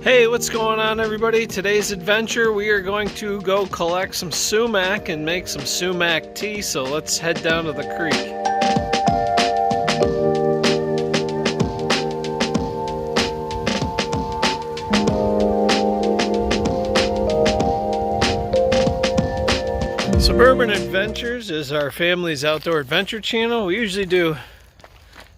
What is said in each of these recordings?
Hey, what's going on, everybody? Today's adventure, we are going to go collect some sumac and make some sumac tea, so let's head down to the creek. Suburban Adventures is our family's outdoor adventure channel. We usually do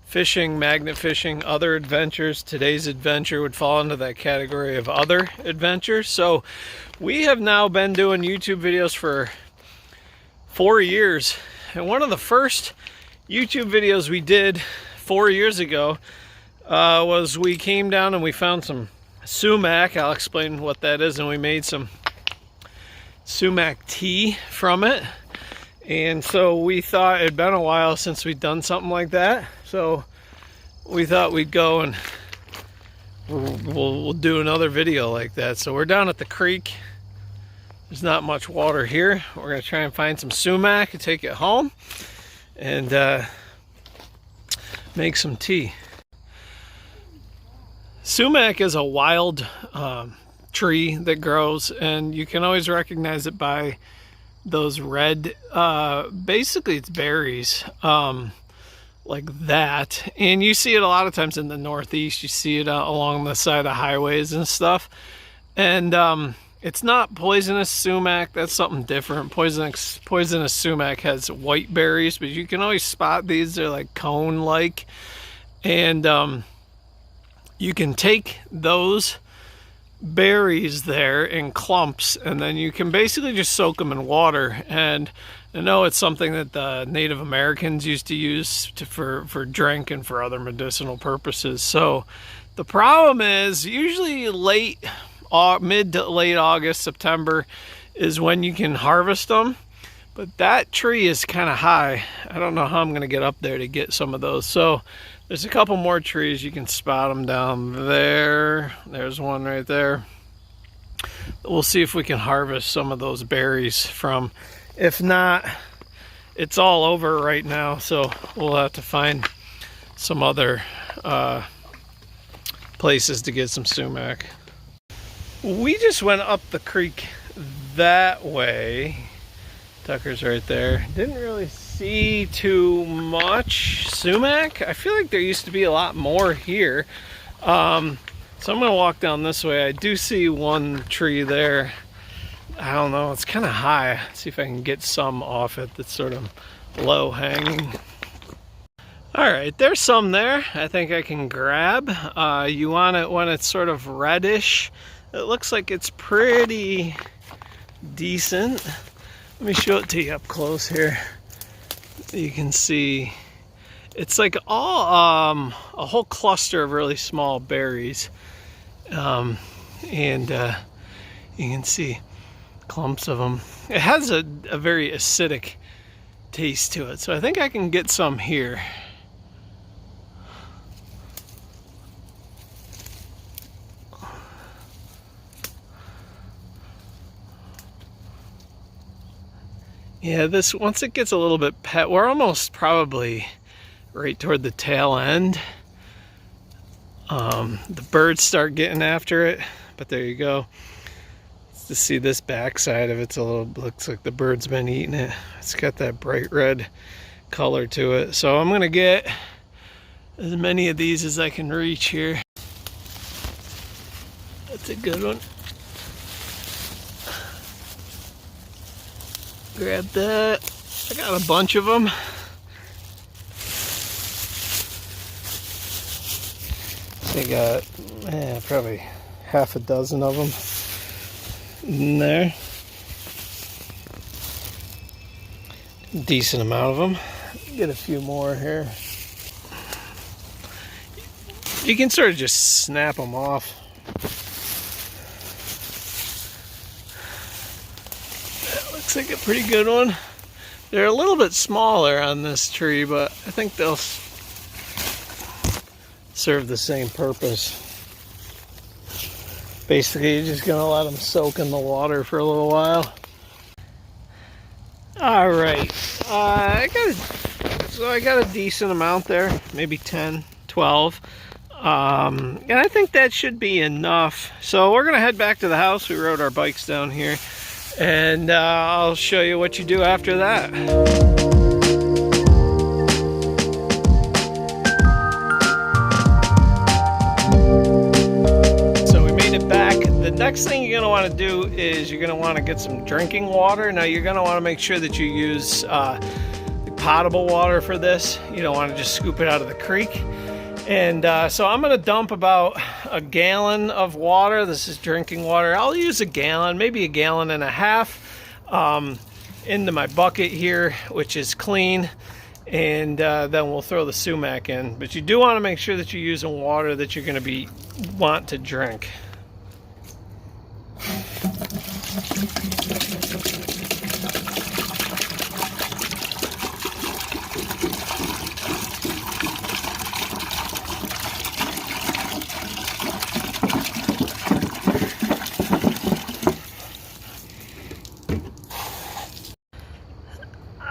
fishing, magnet fishing, other adventures. Today's adventure would fall into that category of other adventures. So we have now been doing YouTube videos for 4 years. And one of the first YouTube videos we did 4 years ago was we came down and we found some sumac. I'll explain what that is. And we made some sumac tea from it. And so we thought it'd been a while since we'd done something like that. So we thought we'd go and we'll do another video like that. So we're down at the creek. There's not much water here. We're gonna try and find some sumac and take it home and make some tea. Sumac is a wild tree that grows, and you can always recognize it by those red, basically it's berries, like that. And you see it a lot of times in the Northeast. You see it along the side of highways and stuff. And it's not poisonous sumac. That's something different. Poisonous sumac has white berries, but you can always spot these. They're like cone-like. And you can take those berries there in clumps, and then you can basically just soak them in water. And I know it's something that the Native Americans used to use for drink and for other medicinal purposes. So the problem is usually mid to late August, September is when you can harvest them. But that tree is kind of high. I don't know how I'm going to get up there to get some of those. So there's a couple more trees. You can spot them down there. There's one right there. We'll see if we can harvest some of those berries from. If not, it's all over right now. So we'll have to find some other places to get some sumac. We just went up the creek that way. Tucker's right there. Didn't really see too much sumac. I feel like there used to be a lot more here. So I'm gonna walk down this way. I do see one tree there. I don't know, it's kind of high. Let's see if I can get some off it that's sort of low hanging. All right, there's some there. I think I can grab. You want it when it's sort of reddish. It looks like it's pretty decent. Let me show it to you up close here. You can see it's like all a whole cluster of really small berries, and you can see clumps of them. It has a very acidic taste to it, so I think I can get some here. Yeah, this, once it gets a little bit we're almost probably right toward the tail end. The birds start getting after it, but there you go. To see this backside of it's a little, looks like the bird's been eating it. It's got that bright red color to it. So I'm gonna get as many of these as I can reach here. That's a good one. Grab that. I got a bunch of them. I got probably half a dozen of them in there. Decent amount of them. Get a few more here. You can sort of just snap them off. That looks like a pretty good one. They're a little bit smaller on this tree, but I think they'll serve the same purpose. Basically, you're just gonna let them soak in the water for a little while. All right, I got a decent amount there, maybe 10, 12. And I think that should be enough. So we're gonna head back to the house. We rode our bikes down here, and I'll show you what you do after that. The next thing you're going to want to do is you're going to want to get some drinking water. Now you're going to want to make sure that you use potable water for this. You don't want to just scoop it out of the creek. And so I'm going to dump about a gallon of water. This is drinking water. I'll use a gallon, maybe a gallon and a half into my bucket here, which is clean. And then we'll throw the sumac in. But you do want to make sure that you're using water that you're going to want to drink.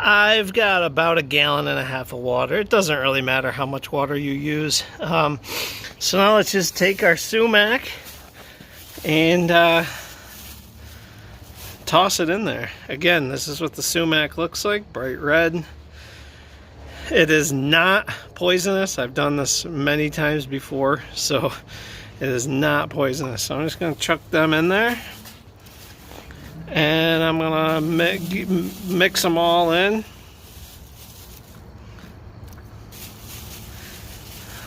I've got about a gallon and a half of water. It doesn't really matter how much water you use. So now let's just take our sumac and toss it in there. Again, this is what the sumac looks like, bright red. It is not poisonous. I've done this many times before, so it is not poisonous. So I'm just going to chuck them in there. And I'm gonna mix them all in.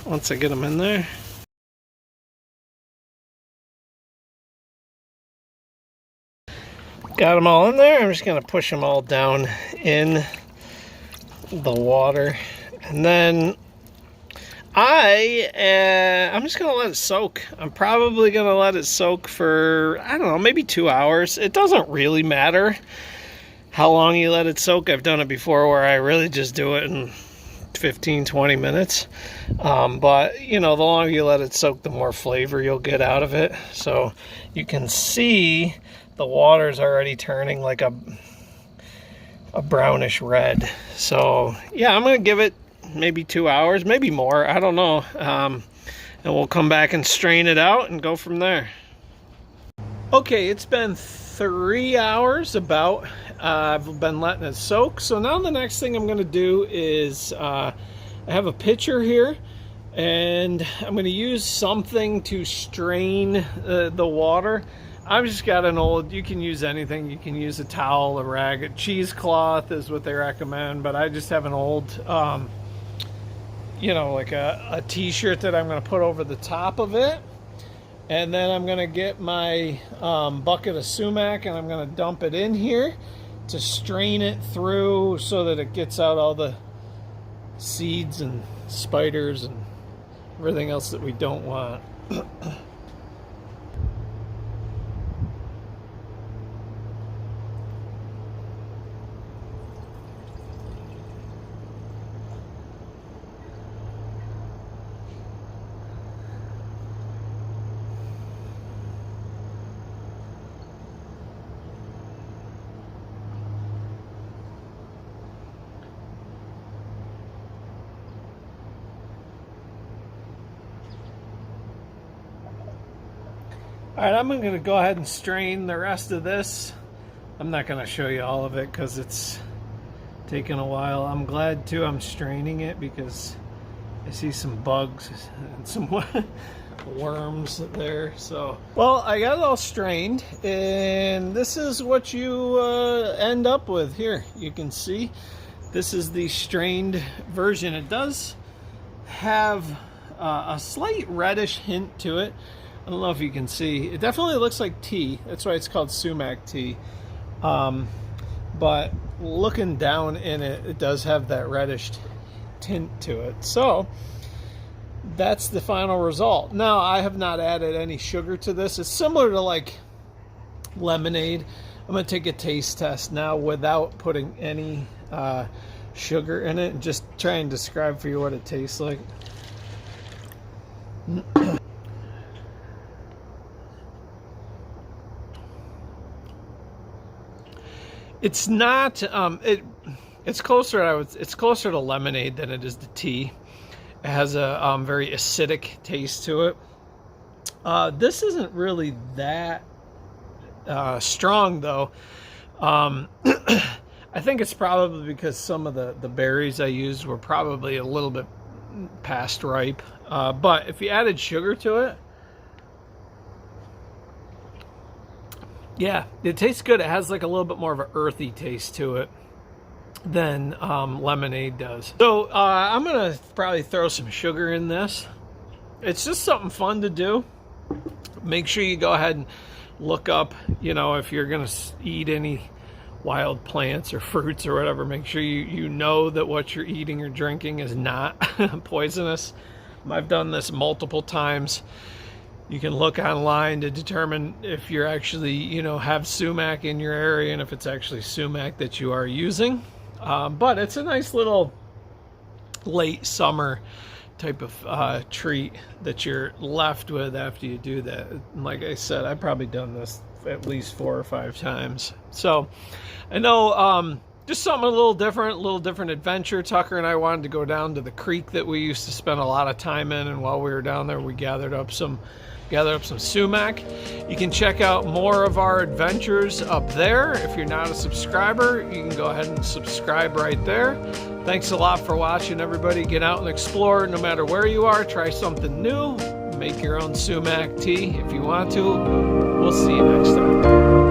Once I get them in there. Got them all in there. I'm just gonna push them all down in the water. And then I'm just going to let it soak. I'm probably going to let it soak for, I don't know, maybe 2 hours. It doesn't really matter how long you let it soak. I've done it before where I really just do it in 15, 20 minutes. But, you know, the longer you let it soak, the more flavor you'll get out of it. So you can see the water's already turning like a brownish red. So, yeah, I'm going to give it maybe 2 hours, maybe more, I don't know, and we'll come back and strain it out and go from there. Okay, it's been 3 hours about. I've been letting it soak. So now the next thing I'm going to do is I have a pitcher here, and I'm going to use something to strain the water. I've just got an old, you can use anything. You can use a towel, a rag, a cheesecloth is what they recommend, but I just have an old you know, like a t-shirt that I'm going to put over the top of it. And then I'm going to get my bucket of sumac and I'm going to dump it in here to strain it through so that it gets out all the seeds and spiders and everything else that we don't want. All right, I'm going to go ahead and strain the rest of this. I'm not going to show you all of it because it's taking a while. I'm glad too I'm straining it because I see some bugs and some worms there. So, well, I got it all strained, and this is what you end up with here. You can see this is the strained version. It does have a slight reddish hint to it. I don't know if you can see. It definitely looks like tea. That's why it's called sumac tea. But looking down in it, it does have that reddish tint to it. So that's the final result. Now, I have not added any sugar to this. It's similar to like lemonade. I'm going to take a taste test now without putting any sugar in it and just try and describe for you what it tastes like. It's not. It's closer. It's closer to lemonade than it is to tea. It has a very acidic taste to it. This isn't really that strong though. I think it's probably because some of the berries I used were probably a little bit past ripe. But if you added sugar to it, yeah, it tastes good. It has like a little bit more of an earthy taste to it than lemonade does. So I'm gonna probably throw some sugar in this. It's just something fun to do. Make sure you go ahead and look up, you know, if you're gonna eat any wild plants or fruits or whatever, make sure you know that what you're eating or drinking is not poisonous. I've done this multiple times. You can look online to determine if you're actually, you know, have sumac in your area and if it's actually sumac that you are using. But it's a nice little late summer type of treat that you're left with after you do that. And like I said, I've probably done this at least 4 or 5 times. So I know just something a little different adventure. Tucker and I wanted to go down to the creek that we used to spend a lot of time in, and while we were down there we gathered up some sumac. You can check out more of our adventures up there. If you're not a subscriber, you can go ahead and subscribe right there. Thanks a lot for watching, everybody. Get out and explore no matter where you are. Try something new. Make your own sumac tea if you want to. We'll see you next time.